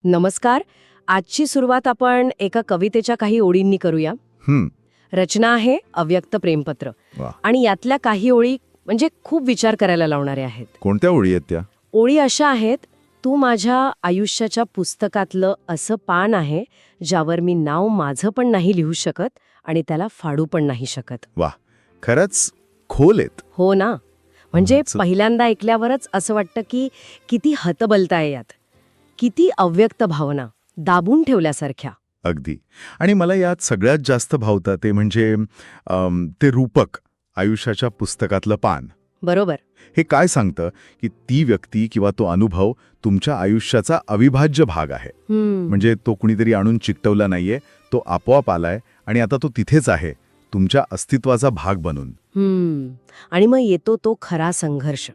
नमस्कार. आजची सुरुवात आपण एका कवितेच्या काही ओळींनी करूया. हं, रचना आहे अव्यक्त प्रेमपत्र. वा. आणि यातल्या काही ओळी म्हणजे खूप विचार करायला लावणाऱ्या आहेत. कोणत्या ओळी आहेत त्या? ओळी अशा आहेत, तू माझ्या आयुष्याच्या पुस्तकातलं असं पान आहे ज्यावर मी नाव माझं पण नाही लिहू शकत आणि त्याला फाडू पण नाही शकत. वा, खरंच खोल आहेत. हो ना. म्हणजे च- पहिल्यांदा ऐकल्यावरच असं वाटतं की किती हतबलता यात, किती अव्यक्त भावना दाबून ठेवल्यासारख्या. अगदी. आणि मला यात सगळ्यात जास्त भावतं ते म्हणजे ते रूपक, आयुष्याच्या पुस्तकातलं पान. बरोबर. हे काय सांगतं की ती व्यक्ती किंवा तो अनुभव तुमच्या आयुष्याचा अविभाज्य भाग आहे. म्हणजे तो कुणीतरी आणून चिकटवला नाहीये, तो आपोआप आलाय आणि आता तो तिथेच आहे, तुमच्या अस्तित्वाचा भाग बनून. आणि मग येतो तो खरा संघर्ष.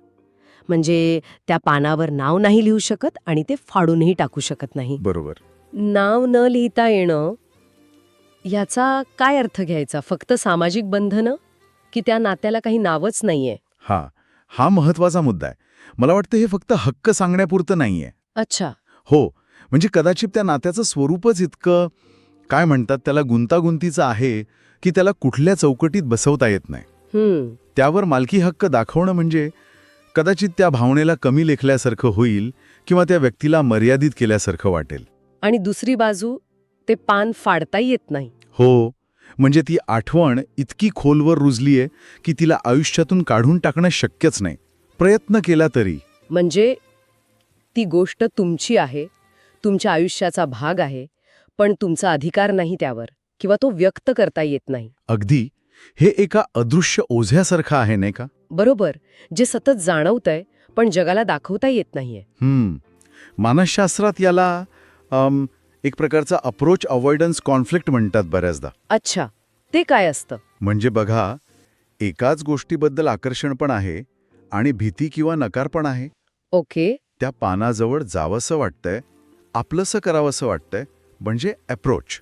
म्हणजे त्या पानावर नाव नाही लिहू शकत आणि ते फाडूनही टाकू शकत नाही. बरोबर. नाव न लिहिता येणं याचा काय अर्थ घ्यायचा? फक्त सामाजिक बंधनं की त्या नात्याला काही नावच नाहीये? हा महत्वाचा मुद्दा आहे. मला वाटतं हे फक्त हक्क सांगण्यापुरतं नाहीये. अच्छा. हो, म्हणजे कदाचित त्या नात्याचं स्वरूपच इतकं, काय म्हणतात त्याला, गुंतागुंतीचं आहे की त्याला कुठल्या चौकटीत बसवता येत नाही. त्यावर मालकी हक्क दाखवणं म्हणजे कदाचित त्या भावनेला कमी लेखल्यासारखं होईल किंवा त्या व्यक्तीला मर्यादित केल्यासारखं वाटेल. आणि दुसरी बाजू, ते पान फाडताही येत नाही. हो, म्हणजे ती आठवण इतकी खोलवर रुजलीये की तिला आयुष्यातून काढून टाकणं शक्यच नाही, प्रयत्न केला तरी. म्हणजे ती गोष्ट तुमची आहे, तुमच्या आयुष्याचा भाग आहे, पण तुमचा अधिकार नाही त्यावर, किंवा तो व्यक्त करता येत नाही. अगदी. हे एका अदृश्य ओझ्यासारखं आहे, नाही का? बरोबर. जे सतत जाणवतंय पण जगाला दाखवता येत नाहीये. मानसशास्त्रात याला एक प्रकारचा अप्रोच अवॉइडन्स कॉन्फ्लिक्ट म्हणतात बऱ्याचदा. अच्छा, ते काय असतं? म्हणजे बघा, एकाच गोष्टीबद्दल आकर्षण पण आहे आणि भीती किंवा नकार पण आहे. ओके. त्या पानाजवळ जावंसं वाटतंय, आपलंसं करावंसं वाटतंय, म्हणजे अप्रोच.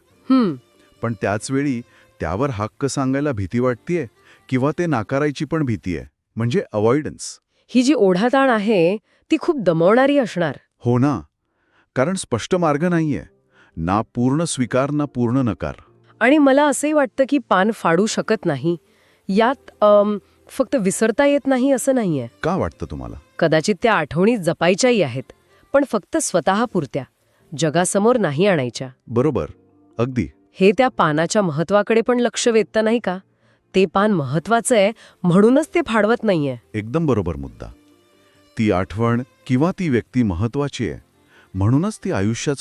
पण त्याचवेळी त्यावर हक्क सांगायला भीती वाटतेय किंवा ते नाकारायची पण भीती आहे, म्हणजे अवॉइडन्स. ही जी ओढाताण आहे ती खूप दमवणारी असणार. हो ना, कारण स्पष्ट मार्ग नाहीये, ना पूर्ण स्वीकार ना पूर्ण नकार. आणि मला असंही वाटतं की पान फाडू शकत नाही यात फक्त विसरता येत नाही असं नाहीये. का वाटतं तुम्हाला? कदाचित त्या आठवणी जपायच्याही आहेत, पण फक्त स्वतःपुरत्या, जगासमोर नाही आणायच्या. बरोबर, अगदी. हे त्या पानाच्या महत्वाकडे पण लक्ष वेधतं नाही का? ते पान महत्वाचं आहे म्हणूनच ते फाडवत नाहीये. एकदम बरोबर मुद्दा. ती आठवण किंवा ती व्यक्ती महत्वाची आहे, म्हणूनच ती आयुष्याचं